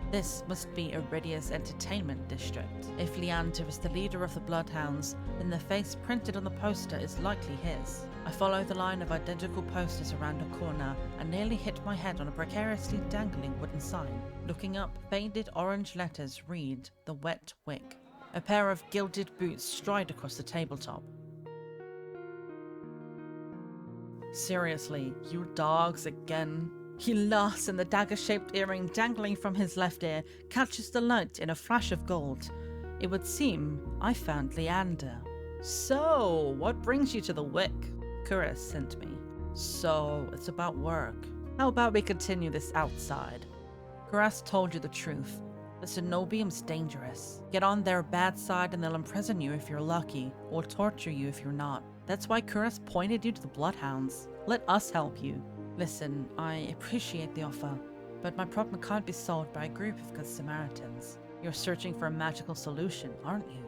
This must be Eridia's entertainment district. If Leander is the leader of the Bloodhounds, then the face printed on the poster is likely his. I follow the line of identical posters around a corner and nearly hit my head on a precariously dangling wooden sign. Looking up, faded orange letters read, "The Wet Wick." A pair of gilded boots stride across the tabletop. Seriously, you dogs again? He laughs and the dagger-shaped earring dangling from his left ear catches the light in a flash of gold. It would seem I found Leander. "So, what brings you to the Wick?" Kuras sent me. "So, it's about work. How about we continue this outside?" Kuras told you the truth. The Senobium's dangerous. Get on their bad side and they'll imprison you if you're lucky, or torture you if you're not. That's why Kuras pointed you to the Bloodhounds. Let us help you. Listen, I appreciate the offer, but my problem can't be solved by a group of good Samaritans. You're searching for a magical solution, aren't you?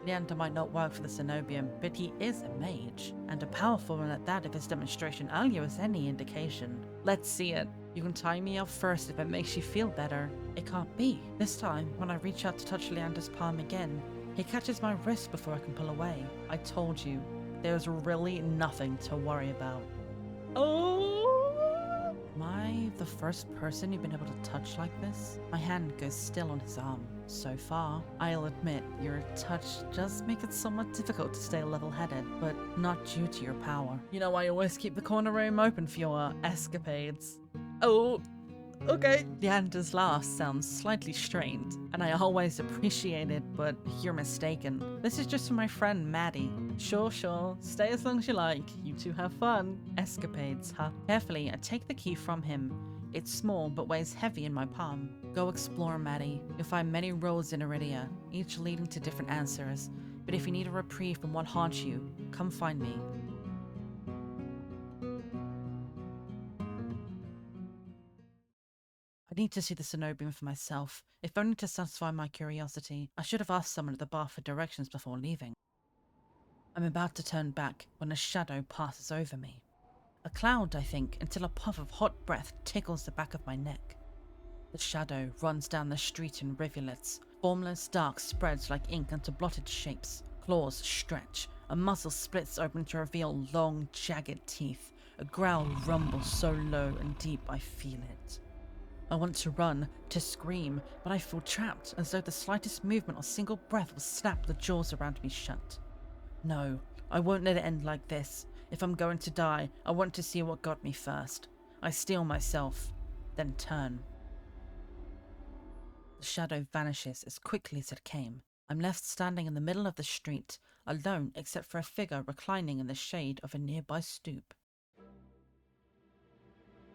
Leander might not work for the Senobium, but he is a mage, and a powerful one at that if his demonstration earlier is any indication. Let's see it. You can tie me up first if it makes you feel better. It can't be. This time, when I reach out to touch Leander's palm again, he catches my wrist before I can pull away. I told you, there's really nothing to worry about. Oh! Am I the first person you've been able to touch like this? My hand goes still on his arm. So far, I'll admit, your touch does make it somewhat difficult to stay level-headed, but not due to your power. You know, I always keep the corner room open for your escapades. Oh, okay. Leander's laugh sounds slightly strained, and I always appreciate it, but you're mistaken. This is just for my friend Maddie. Sure, stay as long as you like. You two have fun. Escapades, huh? Carefully, I take the key from him. It's small, but weighs heavy in my palm. Go explore, Maddie. You'll find many roads in Eridia, each leading to different answers. But if you need a reprieve from what haunts you, come find me. I need to see the Senobium for myself, if only to satisfy my curiosity. I should have asked someone at the bar for directions before leaving. I'm about to turn back when a shadow passes over me. A cloud, I think, until a puff of hot breath tickles the back of my neck. The shadow runs down the street in rivulets. Formless dark spreads like ink into blotted shapes. Claws stretch. A muzzle splits open to reveal long, jagged teeth. A growl rumbles so low and deep I feel it. I want to run, to scream, but I feel trapped, as though the slightest movement or single breath will snap the jaws around me shut. No, I won't let it end like this. If I'm going to die, I want to see what got me first. I steel myself, then turn. The shadow vanishes as quickly as it came. I'm left standing in the middle of the street, alone except for a figure reclining in the shade of a nearby stoop.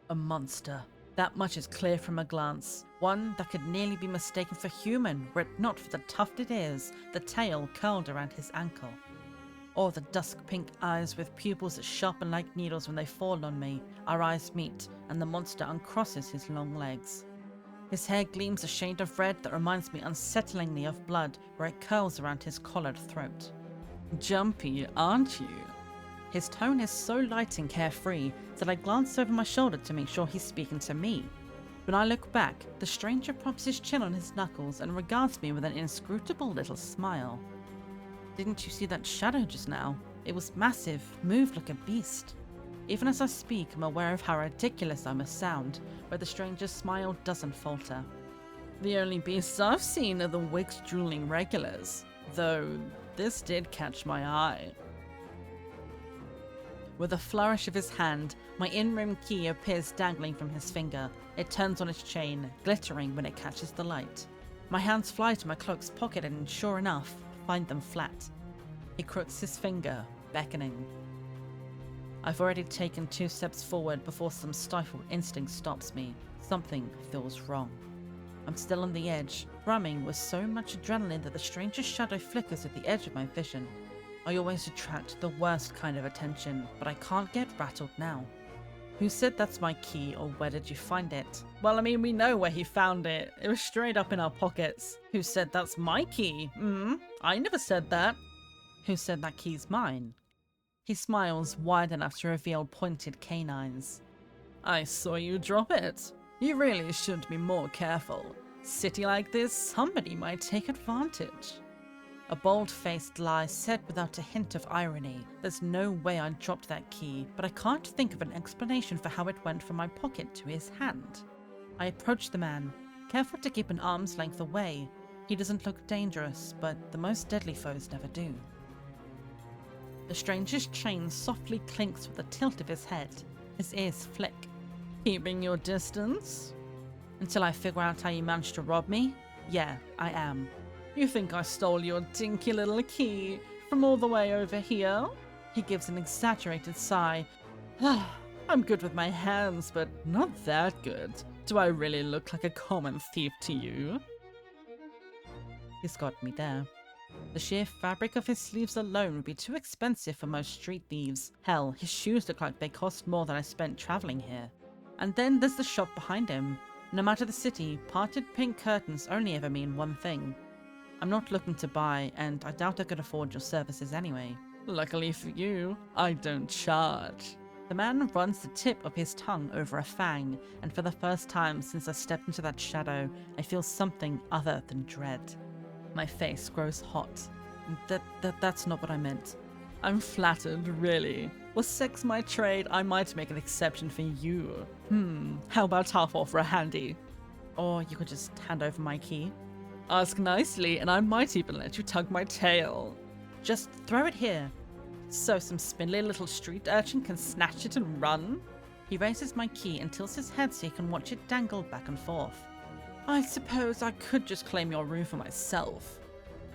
A monster. That much is clear from a glance. One that could nearly be mistaken for human were it not for the tufted ears, the tail curled around his ankle. Or the dusk-pink eyes with pupils that sharpen like needles when they fall on me. Our eyes meet, and the monster uncrosses his long legs. His hair gleams a shade of red that reminds me unsettlingly of blood where it curls around his collared throat. Jumpy, aren't you? His tone is so light and carefree that I glance over my shoulder to make sure he's speaking to me. When I look back, the stranger props his chin on his knuckles and regards me with an inscrutable little smile. Didn't you see that shadow just now? It was massive, moved like a beast. Even as I speak, I'm aware of how ridiculous I must sound, but the stranger's smile doesn't falter. The only beasts I've seen are the Wick's drooling regulars, though this did catch my eye. With a flourish of his hand, my in-rim key appears dangling from his finger. It turns on its chain, glittering when it catches the light. My hands fly to my cloak's pocket and, sure enough, find them flat. He crooks his finger, beckoning. I've already taken 2 steps forward before some stifled instinct stops me. Something feels wrong. I'm still on the edge, thrumming with so much adrenaline that the stranger's shadow flickers at the edge of my vision. I always attract the worst kind of attention, but I can't get rattled now. Who said that's my key, or where did you find it? Well, I mean, we know where he found it. It was straight up in our pockets. Who said that's my key? I never said that. Who said that key's mine? He smiles wide enough to reveal pointed canines. I saw you drop it. You really should be more careful. City like this, somebody might take advantage. A bold-faced lie said without a hint of irony. There's no way I dropped that key, but I can't think of an explanation for how it went from my pocket to his hand. I approached the man, careful to keep an arm's length away. He doesn't look dangerous, but the most deadly foes never do. The stranger's chain softly clinks with a tilt of his head. His ears flick. Keeping your distance? Until I figure out how you managed to rob me? Yeah, I am. You think I stole your dinky little key from all the way over here? He gives an exaggerated sigh. I'm good with my hands, but not that good. Do I really look like a common thief to you? He's got me there. The sheer fabric of his sleeves alone would be too expensive for most street thieves. Hell, his shoes look like they cost more than I spent traveling here. And then there's the shop behind him. No matter the city, parted pink curtains only ever mean one thing. I'm not looking to buy, and I doubt I could afford your services anyway. Luckily for you, I don't charge. The man runs the tip of his tongue over a fang, and for the first time since I stepped into that shadow, I feel something other than dread. My face grows hot. That's not what I meant. I'm flattered, really. Was sex my trade, I might make an exception for you. How about half off for a handy? Or you could just hand over my key. Ask nicely, and I might even let you tug my tail. Just throw it here, so some spindly little street urchin can snatch it and run. He raises my key and tilts his head so he can watch it dangle back and forth. I suppose I could just claim your room for myself.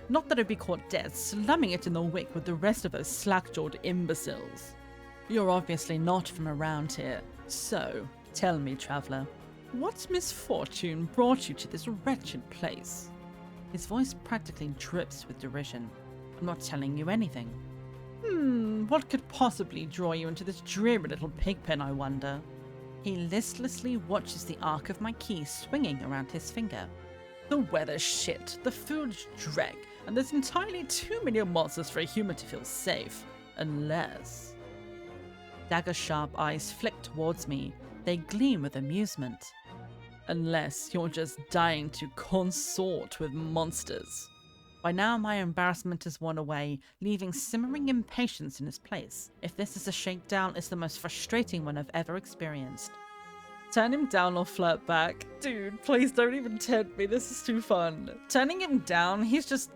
Not that I'd be caught dead slumming it in the wick with the rest of those slack-jawed imbeciles. You're obviously not from around here, so tell me, traveller, what misfortune brought you to this wretched place? His voice practically drips with derision. I'm not telling you anything. What could possibly draw you into this dreary little pigpen, I wonder? He listlessly watches the arc of my key swinging around his finger. The weather's shit, the food's dreck, and there's entirely too many monsters for a human to feel safe. Unless... Dagger-sharp eyes flick towards me. They gleam with amusement. Unless you're just dying to consort with monsters. By now my embarrassment has worn away, leaving simmering impatience in its place. If this is a shakedown, it's the most frustrating one I've ever experienced. Turn him down or flirt back. Dude, please don't even tempt me, this is too fun. Turning him down, he's just,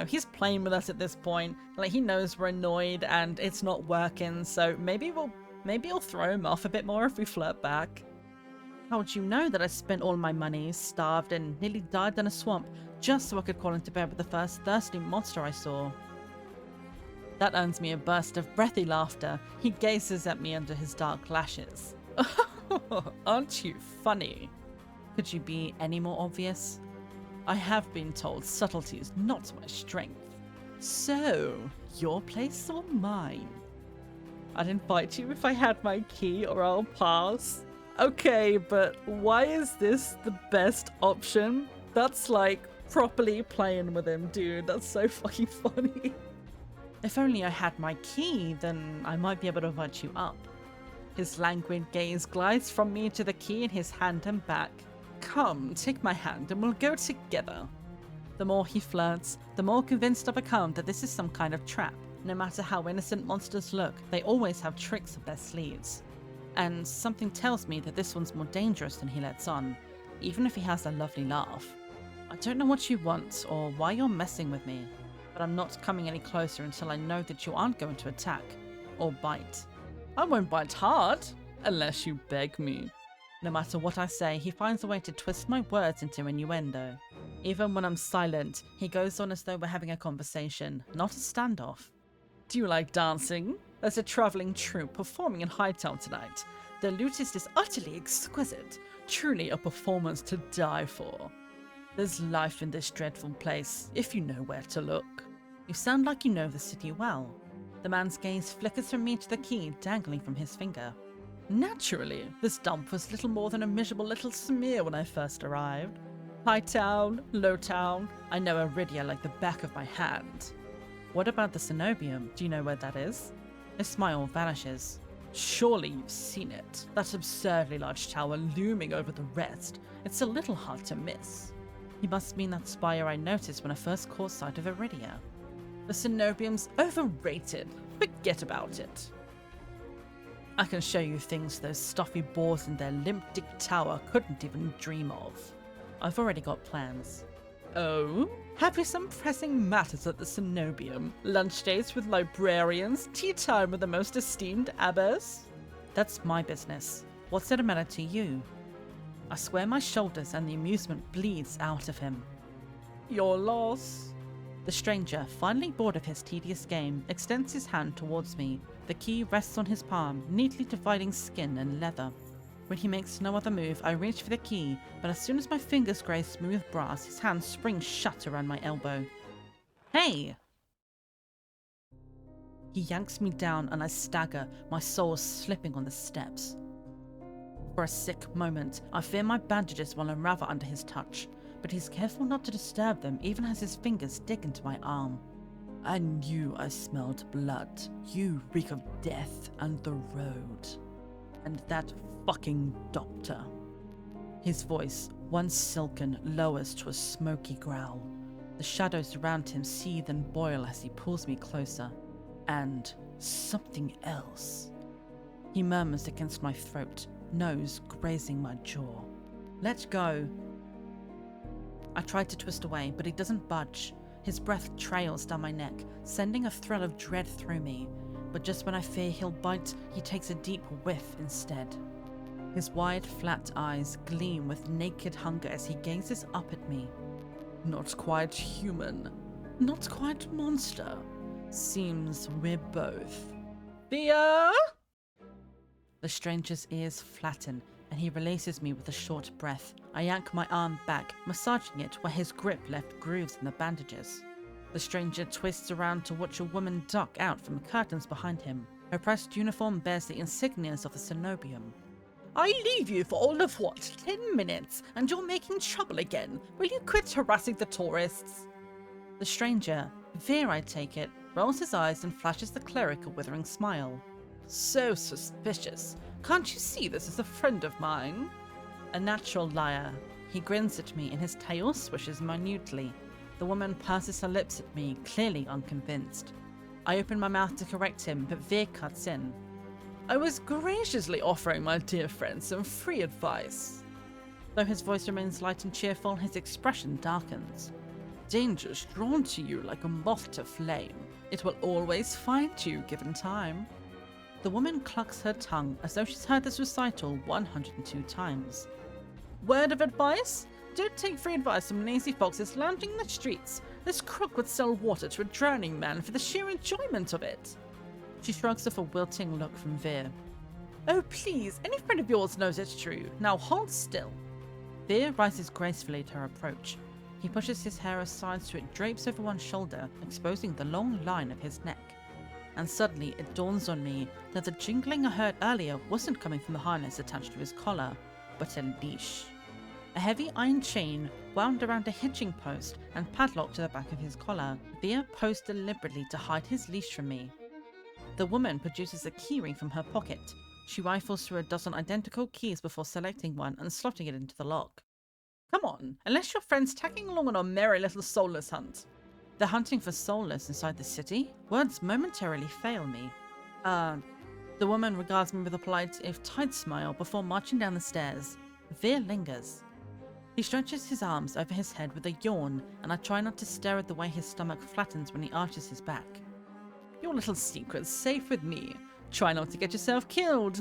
he's playing with us at this point. Like, he knows we're annoyed and it's not working, so maybe I'll throw him off a bit more if we flirt back. How'd you know that I spent all my money, starved, and nearly died in a swamp just so I could crawl into bed with the first thirsty monster I saw? That earns me a burst of breathy laughter. He gazes at me under his dark lashes. Aren't you funny? Could you be any more obvious? I have been told subtlety is not my strength. So, your place or mine? I'd invite you if I had my key, or I'll pass. Okay, but why is this the best option? That's like properly playing with him, dude. That's so fucking funny. If only I had my key, then I might be able to invite you up. His languid gaze glides from me to the key in his hand and back. Come, take my hand and we'll go together. The more he flirts, the more convinced I become that this is some kind of trap. No matter how innocent monsters look, they always have tricks up their sleeves. And something tells me that this one's more dangerous than he lets on, even if he has a lovely laugh. I don't know what you want or why you're messing with me, but I'm not coming any closer until I know that you aren't going to attack or bite. I won't bite hard, unless you beg me. No matter what I say, he finds a way to twist my words into innuendo. Even when I'm silent, he goes on as though we're having a conversation, not a standoff. Do you like dancing? There's a travelling troupe performing in Hightown tonight. The lutist is utterly exquisite, truly a performance to die for. There's life in this dreadful place, if you know where to look. You sound like you know the city well. The man's gaze flickers from me to the key dangling from his finger. Naturally, this dump was little more than a miserable little smear when I first arrived. Hightown, Lowtown, I know Eridia like the back of my hand. What about the Senobium? Do you know where that is? His smile vanishes. Surely you've seen it. That absurdly large tower looming over the rest. It's a little hard to miss. He must mean that spire I noticed when I first caught sight of Eridia. The Senobium's overrated. Forget about it. I can show you things those stuffy boars in their limp dick tower couldn't even dream of. I've already got plans. Oh? Have you some pressing matters at the Senobium? Lunch dates with librarians? Tea time with the most esteemed abbess? That's my business. What's it a matter to you? I square my shoulders and the amusement bleeds out of him. Your loss. The stranger, finally bored of his tedious game, extends his hand towards me. The key rests on his palm, neatly dividing skin and leather. When he makes no other move, I reach for the key, but as soon as my fingers graze smooth brass, his hand springs shut around my elbow. Hey! He yanks me down and I stagger, my soul slipping on the steps. For a sick moment, I fear my bandages will unravel under his touch, but he's careful not to disturb them even as his fingers dig into my arm. I knew I smelled blood. You reek of death and the road. And that fucking doctor. His voice, once silken, lowers to a smoky growl. The shadows around him seethe and boil as he pulls me closer. And something else. He murmurs against my throat, nose grazing my jaw. Let go. I try to twist away, but he doesn't budge. His breath trails down my neck, sending a thrill of dread through me. But just when I fear he'll bite, he takes a deep whiff instead. His wide, flat eyes gleam with naked hunger as he gazes up at me. Not quite human. Not quite monster. Seems we're both. Vere! The stranger's ears flatten, and he releases me with a short breath. I yank my arm back, massaging it where his grip left grooves in the bandages. The stranger twists around to watch a woman duck out from curtains behind him. Her pressed uniform bears the insignias of the Senobium. I leave you for all of what, 10 minutes, and you're making trouble again. Will you quit harassing the tourists? The stranger, Vere I take it, rolls his eyes and flashes the cleric a withering smile. So suspicious. Can't you see this is a friend of mine? A natural liar. He grins at me and his tail swishes minutely. The woman purses her lips at me, clearly unconvinced. I open my mouth to correct him, but Vere cuts in. I was graciously offering my dear friend some free advice. Though his voice remains light and cheerful, his expression darkens. Danger's drawn to you like a moth to flame. It will always find you given time. The woman clucks her tongue as though she's heard this recital 102 times. Word of advice? Don't take free advice from lazy foxes lounging in the streets. This crook would sell water to a drowning man for the sheer enjoyment of it. She shrugs off a wilting look from Vere. Oh please, any friend of yours knows it's true. Now hold still. Vere rises gracefully to her approach. He pushes his hair aside so it drapes over one shoulder, exposing the long line of his neck. And suddenly it dawns on me that the jingling I heard earlier wasn't coming from the harness attached to his collar, but a leash. A heavy iron chain wound around a hitching post and padlocked to the back of his collar. Vere posed deliberately to hide his leash from me. The woman produces a keyring from her pocket. She rifles through a dozen identical keys before selecting one and slotting it into the lock. Come on, unless your friend's tagging along on a merry little soulless hunt. They're hunting for soulless inside the city? Words momentarily fail me. The woman regards me with a polite, if tight smile before marching down the stairs. Vere lingers. He stretches his arms over his head with a yawn, and I try not to stare at the way his stomach flattens when he arches his back. Your little secret's safe with me. Try not to get yourself killed,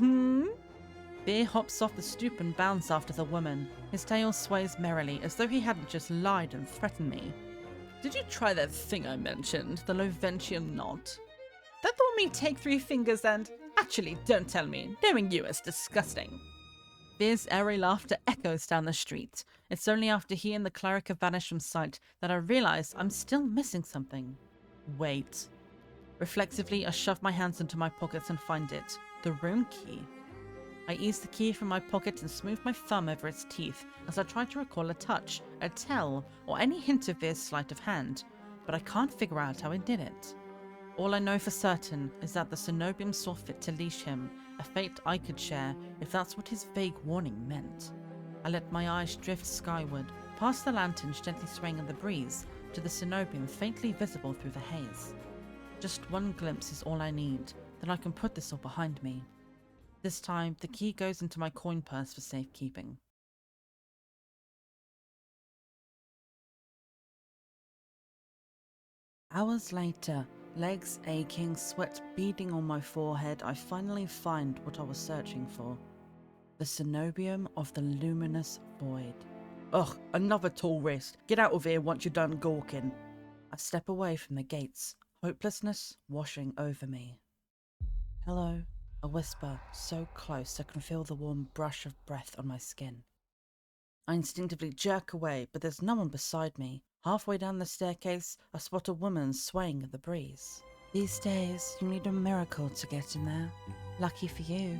Vere hops off the stoop and bounds after the woman. His tail sways merrily, as though he hadn't just lied and threatened me. Did you try that thing I mentioned, the Loventian knot? That the one me take 3 fingers and... Actually, don't tell me. Knowing you is disgusting. Vere's airy laughter echoes down the street. It's only after he and the cleric have vanished from sight that I realize I'm still missing something. Wait. Reflexively, I shove my hands into my pockets and find it. The room key. I ease the key from my pocket and smooth my thumb over its teeth as I try to recall a touch, a tell, or any hint of Vere's sleight of hand, but I can't figure out how he did it. All I know for certain is that the Senobium saw fit to leash him, a fate I could share if that's what his vague warning meant. I let my eyes drift skyward, past the lanterns gently swaying in the breeze, to the Senobium faintly visible through the haze. Just one glimpse is all I need, then I can put this all behind me. This time, the key goes into my coin purse for safekeeping. Hours later, legs aching, sweat beading on my forehead, I finally find what I was searching for. The Senobium of the luminous void. Ugh, another tourist. Get out of here once you're done gawking. I step away from the gates, hopelessness washing over me. Hello, a whisper so close I can feel the warm brush of breath on my skin. I instinctively jerk away, but there's no one beside me. Halfway down the staircase, I spot a woman swaying in the breeze. These days, you need a miracle to get in there. Lucky for you,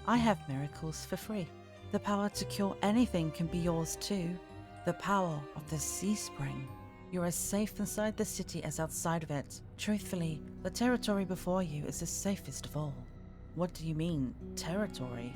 I have miracles for free. The power to cure anything can be yours too. The power of the sea spring. You're as safe inside the city as outside of it. Truthfully, the territory before you is the safest of all. What do you mean, territory?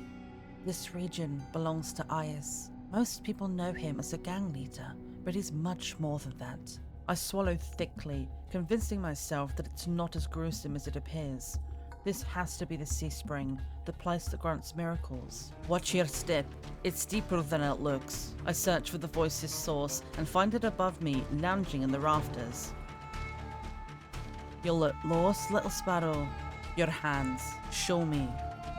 This region belongs to Ias. Most people know him as a gang leader, but he's much more than that. I swallow thickly, convincing myself that it's not as gruesome as it appears. This has to be the sea spring, the place that grants miracles. Watch your step. It's deeper than it looks. I search for the voice's source and find it above me, lounging in the rafters. You look lost, little sparrow. Your hands. Show me.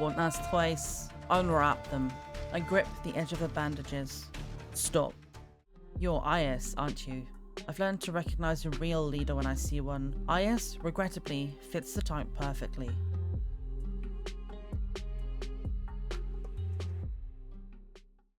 Won't ask twice. Unwrap them. I grip the edge of the bandages. Stop. You're Ias, aren't you? I've learned to recognize a real leader when I see one. Ias, regrettably, fits the type perfectly.